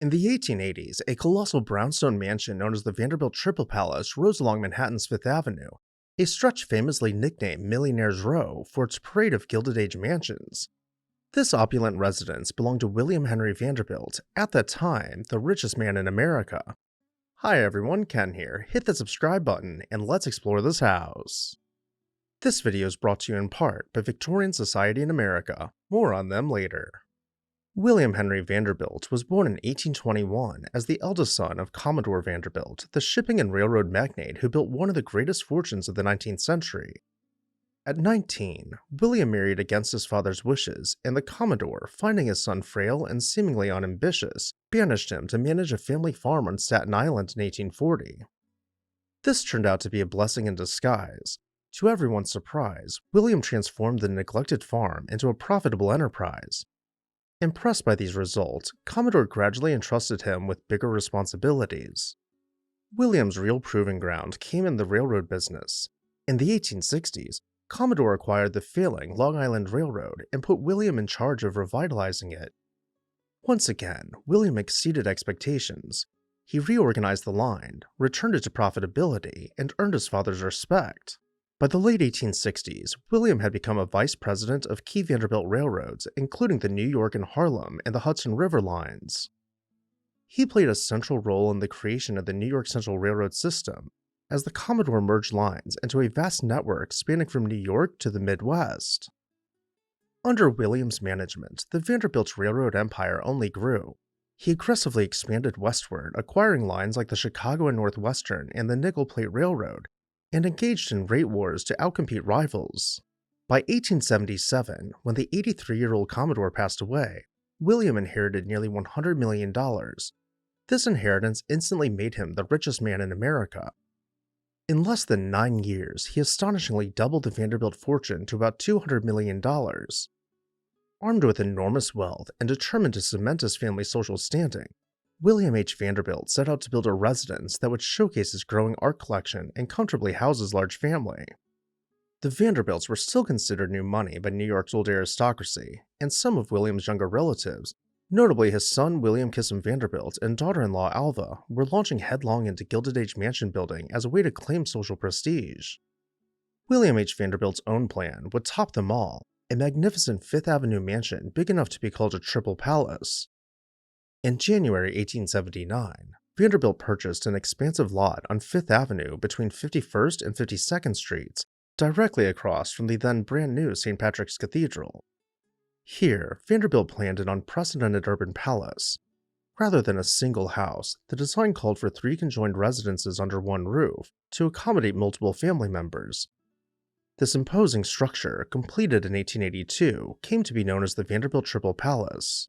In the 1880s, a colossal brownstone mansion known as the Vanderbilt Triple Palace rose along Manhattan's Fifth Avenue, a stretch famously nicknamed Millionaires' Row for its parade of Gilded Age mansions. This opulent residence belonged to William Henry Vanderbilt, at that time, the richest man in America. Hi everyone, Ken here. Hit the subscribe button and let's explore this house. This video is brought to you in part by Victorian Society in America. More on them later. William Henry Vanderbilt was born in 1821 as the eldest son of Commodore Vanderbilt, the shipping and railroad magnate who built one of the greatest fortunes of the 19th century. At 19, William married against his father's wishes, and the Commodore, finding his son frail and seemingly unambitious, banished him to manage a family farm on Staten Island in 1840. This turned out to be a blessing in disguise. To everyone's surprise, William transformed the neglected farm into a profitable enterprise. Impressed by these results, Commodore gradually entrusted him with bigger responsibilities. William's real proving ground came in the railroad business. In the 1860s, Commodore acquired the failing Long Island Railroad and put William in charge of revitalizing it. Once again, William exceeded expectations. He reorganized the line, returned it to profitability, and earned his father's respect. By the late 1860s, William had become a vice president of key Vanderbilt railroads, including the New York and Harlem and the Hudson River lines. He played a central role in the creation of the New York Central Railroad system, as the Commodore merged lines into a vast network spanning from New York to the Midwest. Under William's management, the Vanderbilt Railroad empire only grew. He aggressively expanded westward, acquiring lines like the Chicago and Northwestern and the Nickel Plate Railroad, and engaged in rate wars to outcompete rivals. By 1877, when the 83-year-old Commodore passed away, William inherited nearly $100 million. This inheritance instantly made him the richest man in America. In less than 9 years, he astonishingly doubled the Vanderbilt fortune to about $200 million. Armed with enormous wealth and determined to cement his family's social standing, William H. Vanderbilt set out to build a residence that would showcase his growing art collection and comfortably house his large family. The Vanderbilts were still considered new money by New York's old aristocracy, and some of William's younger relatives, notably his son William Kissam Vanderbilt and daughter-in-law Alva, were launching headlong into Gilded Age mansion building as a way to claim social prestige. William H. Vanderbilt's own plan would top them all, a magnificent Fifth Avenue mansion big enough to be called a Triple Palace. In January 1879, Vanderbilt purchased an expansive lot on Fifth Avenue between 51st and 52nd Streets, directly across from the then brand new St. Patrick's Cathedral. Here, Vanderbilt planned an unprecedented urban palace. Rather than a single house, the design called for 3 conjoined residences under one roof to accommodate multiple family members. This imposing structure, completed in 1882, came to be known as the Vanderbilt Triple Palace.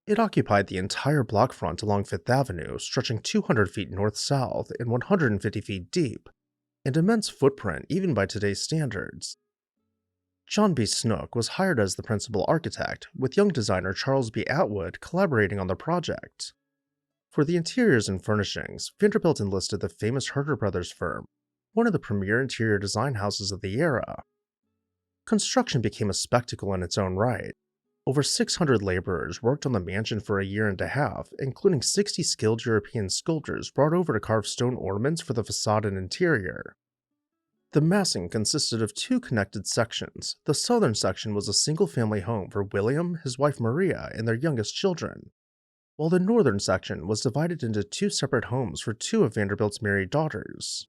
It occupied the entire block front along Fifth Avenue, stretching 200 feet north-south and 150 feet deep, an immense footprint even by today's standards. John B. Snook was hired as the principal architect, with young designer Charles B. Atwood collaborating on the project. For the interiors and furnishings, Vanderbilt enlisted the famous Herter Brothers firm, one of the premier interior design houses of the era. Construction became a spectacle in its own right. Over 600 laborers worked on the mansion for a year and a half, including 60 skilled European sculptors brought over to carve stone ornaments for the facade and interior. The massing consisted of 2 connected sections. The southern section was a single-family home for William, his wife Maria, and their youngest children, while the northern section was divided into 2 separate homes for 2 of Vanderbilt's married daughters.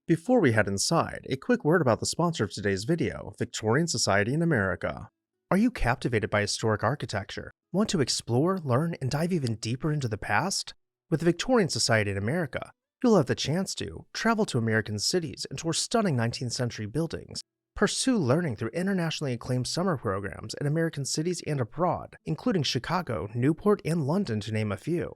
Before we head inside, a quick word about the sponsor of today's video, Victorian Society in America. Are you captivated by historic architecture? Want to explore, learn, and dive even deeper into the past? With the Victorian Society in America, you'll have the chance to travel to American cities and tour stunning 19th century buildings, pursue learning through internationally acclaimed summer programs in American cities and abroad, including Chicago, Newport, and London to name a few.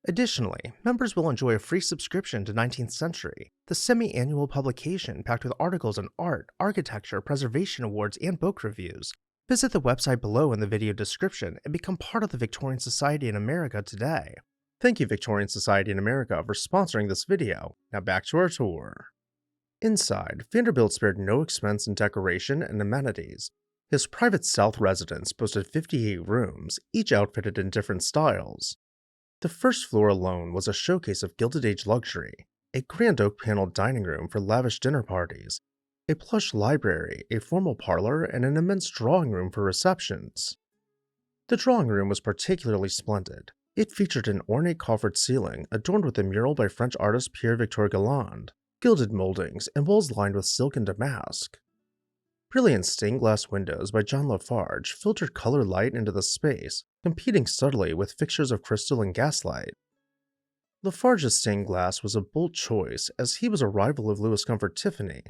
Additionally, members will enjoy a free subscription to 19th Century, the semi-annual publication packed with articles on art, architecture, preservation awards, and book reviews. Visit the website below in the video description and become part of the Victorian Society in America today. Thank you, Victorian Society in America, for sponsoring this video. Now back to our tour. Inside, Vanderbilt spared no expense in decoration and amenities. His private south residence boasted 58 rooms, each outfitted in different styles. The first floor alone was a showcase of Gilded Age luxury, a grand oak paneled dining room for lavish dinner parties, a plush library, a formal parlor, and an immense drawing room for receptions. The drawing room was particularly splendid. It featured an ornate coffered ceiling adorned with a mural by French artist Pierre Victor Galland, gilded moldings, and walls lined with silk and damask. Brilliant stained glass windows by John Lafarge filtered colored light into the space, competing subtly with fixtures of crystal and gaslight. Lafarge's stained glass was a bold choice, as he was a rival of Louis Comfort Tiffany.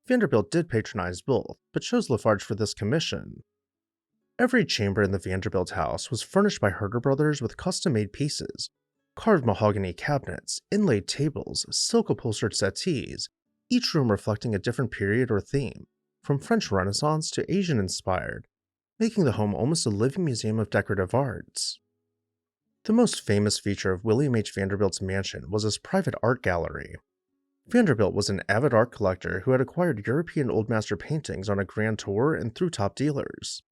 Vanderbilt did patronize both, but chose Lafarge for this commission. Every chamber in the Vanderbilt house was furnished by Herder Brothers with custom-made pieces, carved mahogany cabinets, inlaid tables, silk upholstered settees, each room reflecting a different period or theme, from French Renaissance to Asian-inspired, making the home almost a living museum of decorative arts. The most famous feature of William H. Vanderbilt's mansion was his private art gallery. Vanderbilt was an avid art collector who had acquired European Old Master paintings on a grand tour and through top dealers.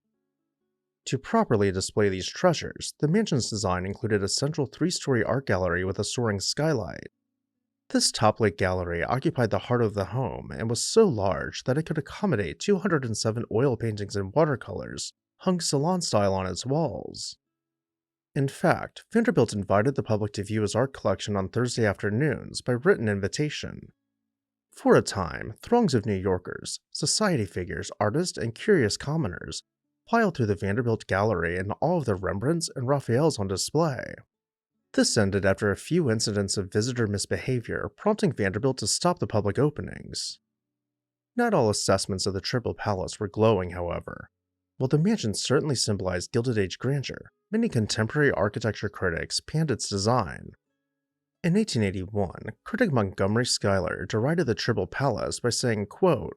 To properly display these treasures, the mansion's design included a central three-story art gallery with a soaring skylight. This top-lit gallery occupied the heart of the home and was so large that it could accommodate 207 oil paintings and watercolors, hung salon-style on its walls. In fact, Vanderbilt invited the public to view his art collection on Thursday afternoons by written invitation. For a time, throngs of New Yorkers, society figures, artists, and curious commoners piled through the Vanderbilt Gallery in all of the Rembrandts and Raphaels on display. This ended after a few incidents of visitor misbehavior, prompting Vanderbilt to stop the public openings. Not all assessments of the Triple Palace were glowing, however. While the mansion certainly symbolized Gilded Age grandeur, many contemporary architecture critics panned its design. In 1881, critic Montgomery Schuyler derided the Triple Palace by saying, quote,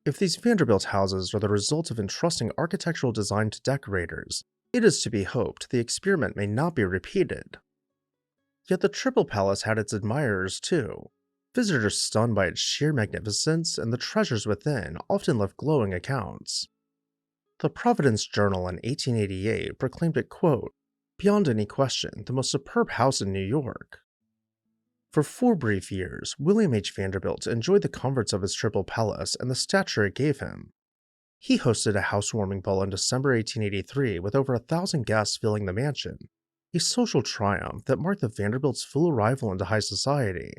"If these Vanderbilt houses are the result of entrusting architectural design to decorators, it is to be hoped the experiment may not be repeated." Yet the Triple Palace had its admirers too. Visitors stunned by its sheer magnificence and the treasures within often left glowing accounts. The Providence Journal in 1888 proclaimed it, quote, "beyond any question, the most superb house in New York." For 4 brief years, William H. Vanderbilt enjoyed the comforts of his Triple Palace and the stature it gave him. He hosted a housewarming ball in December 1883 with over 1,000 guests filling the mansion, a social triumph that marked the Vanderbilt's full arrival into high society.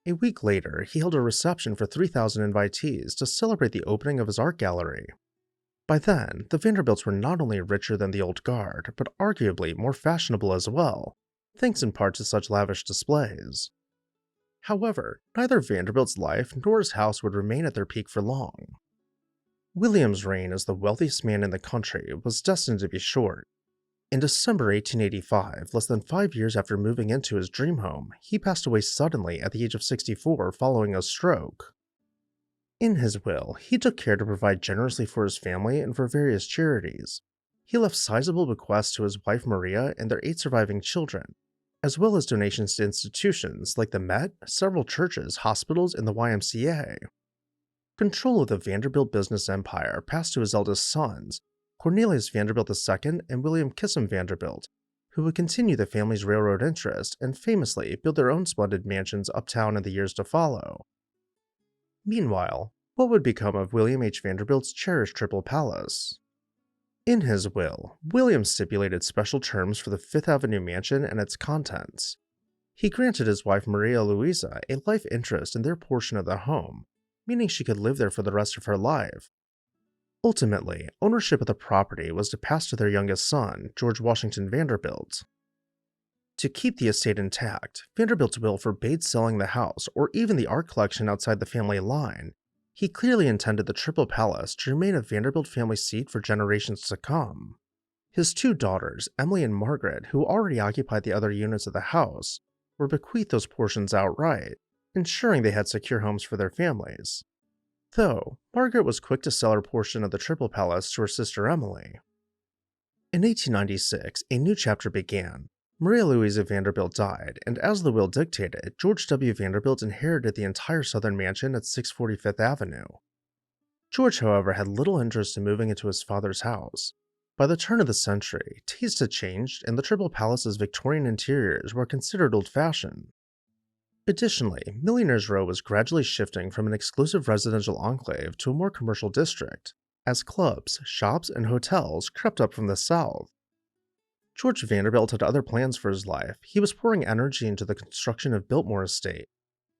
A week later, he held a reception for 3,000 invitees to celebrate the opening of his art gallery. By then, the Vanderbilts were not only richer than the old guard, but arguably more fashionable as well, thanks in part to such lavish displays. However, neither Vanderbilt's life nor his house would remain at their peak for long. William's reign as the wealthiest man in the country was destined to be short. In December 1885, less than 5 years after moving into his dream home, he passed away suddenly at the age of 64 following a stroke. In his will, he took care to provide generously for his family and for various charities. He left sizable bequests to his wife Maria and their 8 surviving children, as well as donations to institutions like the Met, several churches, hospitals, and the YMCA. Control of the Vanderbilt business empire passed to his eldest sons, Cornelius Vanderbilt II and William Kissam Vanderbilt, who would continue the family's railroad interest and famously build their own splendid mansions uptown in the years to follow. Meanwhile, what would become of William H. Vanderbilt's cherished Triple Palace? In his will, William stipulated special terms for the Fifth Avenue mansion and its contents. He granted his wife Maria Louisa a life interest in their portion of the home, meaning she could live there for the rest of her life. Ultimately, ownership of the property was to pass to their youngest son, George Washington Vanderbilt. To keep the estate intact, Vanderbilt's will forbade selling the house or even the art collection outside the family line. He clearly intended the Triple Palace to remain a Vanderbilt family seat for generations to come. His 2 daughters, Emily and Margaret, who already occupied the other units of the house, were bequeathed those portions outright, ensuring they had secure homes for their families. Though, Margaret was quick to sell her portion of the Triple Palace to her sister Emily. In 1896, a new chapter began. Maria Louisa Vanderbilt died, and as the will dictated, George W. Vanderbilt inherited the entire southern mansion at 640 Fifth Avenue. George, however, had little interest in moving into his father's house. By the turn of the century, taste had changed and the Triple Palace's Victorian interiors were considered old-fashioned. Additionally, Millionaires Row was gradually shifting from an exclusive residential enclave to a more commercial district, as clubs, shops, and hotels crept up from the south. George Vanderbilt had other plans for his life. He was pouring energy into the construction of Biltmore Estate.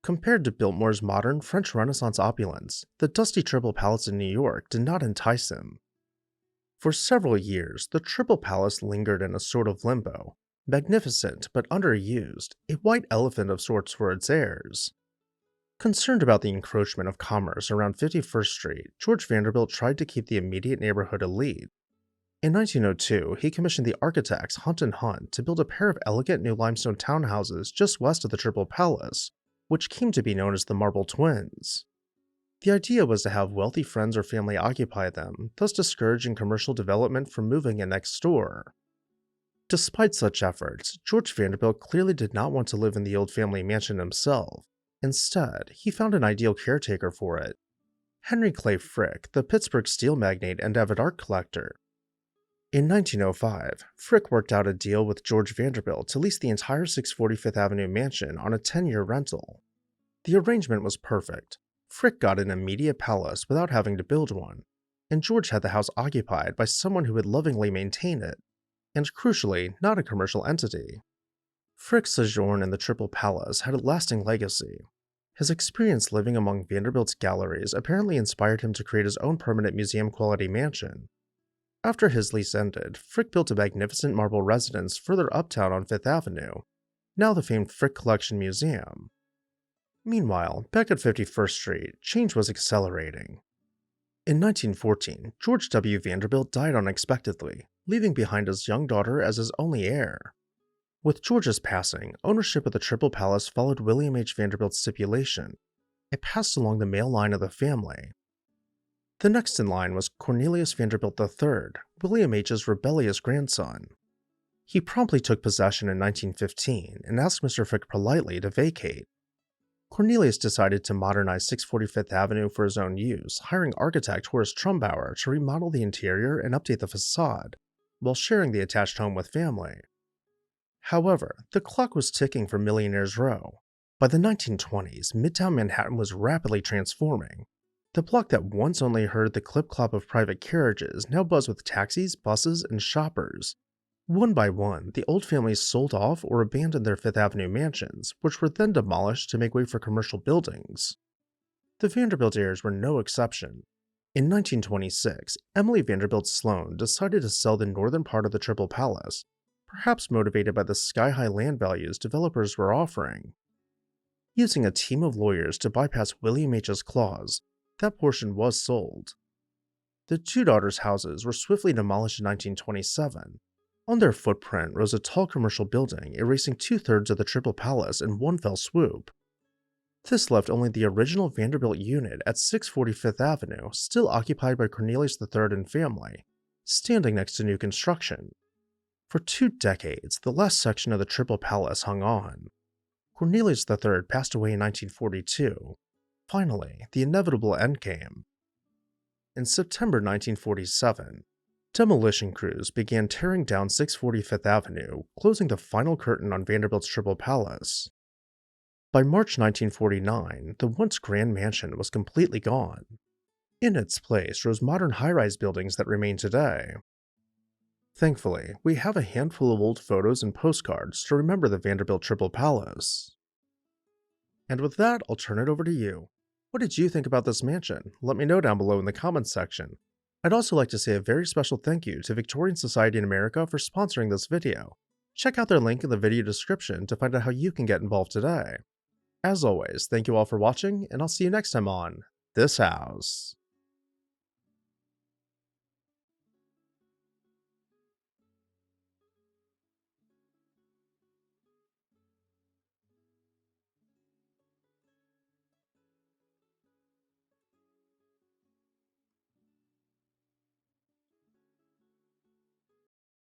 Compared to Biltmore's modern French Renaissance opulence, the dusty Triple Palace in New York did not entice him. For several years, the Triple Palace lingered in a sort of limbo, magnificent but underused, a white elephant of sorts for its heirs. Concerned about the encroachment of commerce around 51st Street, George Vanderbilt tried to keep the immediate neighborhood elite. In 1902, he commissioned the architects Hunt and Hunt to build a pair of elegant new limestone townhouses just west of the Triple Palace, which came to be known as the Marble Twins. The idea was to have wealthy friends or family occupy them, thus discouraging commercial development from moving in next door. Despite such efforts, George Vanderbilt clearly did not want to live in the old family mansion himself. Instead, he found an ideal caretaker for it: Henry Clay Frick, the Pittsburgh steel magnate and avid art collector. In 1905, Frick worked out a deal with George Vanderbilt to lease the entire 640 Fifth Avenue mansion on a 10-year rental. The arrangement was perfect. Frick got an immediate palace without having to build one, and George had the house occupied by someone who would lovingly maintain it, and crucially, not a commercial entity. Frick's sojourn in the Triple Palace had a lasting legacy. His experience living among Vanderbilt's galleries apparently inspired him to create his own permanent museum-quality mansion. After his lease ended, Frick built a magnificent marble residence further uptown on Fifth Avenue, now the famed Frick Collection Museum. Meanwhile, back at 51st Street, change was accelerating. In 1914, George W. Vanderbilt died unexpectedly, leaving behind his young daughter as his only heir. With George's passing, ownership of the Triple Palace followed William H. Vanderbilt's stipulation. It passed along the male line of the family. The next in line was Cornelius Vanderbilt III, William H.'s rebellious grandson. He promptly took possession in 1915 and asked Mr. Frick politely to vacate. Cornelius decided to modernize 640 Fifth Avenue for his own use, hiring architect Horace Trumbauer to remodel the interior and update the facade, while sharing the attached home with family. However, the clock was ticking for Millionaires Row. By the 1920s, Midtown Manhattan was rapidly transforming. The block that once only heard the clip-clop of private carriages now buzzed with taxis, buses, and shoppers. One by one, the old families sold off or abandoned their Fifth Avenue mansions, which were then demolished to make way for commercial buildings. The Vanderbilt heirs were no exception. In 1926, Emily Vanderbilt Sloan decided to sell the northern part of the Triple Palace, perhaps motivated by the sky-high land values developers were offering. Using a team of lawyers to bypass William H.'s clause, that portion was sold. The two daughters' houses were swiftly demolished in 1927. On their footprint rose a tall commercial building, erasing 2/3 of the Triple Palace in one fell swoop. This left only the original Vanderbilt unit at 640 Fifth Avenue, still occupied by Cornelius III and family, standing next to new construction. For 2 decades, the last section of the Triple Palace hung on. Cornelius III passed away in 1942. Finally, the inevitable end came. In September 1947, demolition crews began tearing down 640 Fifth Avenue, closing the final curtain on Vanderbilt's Triple Palace. By March 1949, the once grand mansion was completely gone. In its place rose modern high-rise buildings that remain today. Thankfully, we have a handful of old photos and postcards to remember the Vanderbilt Triple Palace. And with that, I'll turn it over to you. What did you think about this mansion? Let me know down below in the comments section. I'd also like to say a very special thank you to Victorian Society in America for sponsoring this video. Check out their link in the video description to find out how you can get involved today. As always, thank you all for watching, and I'll see you next time on This House.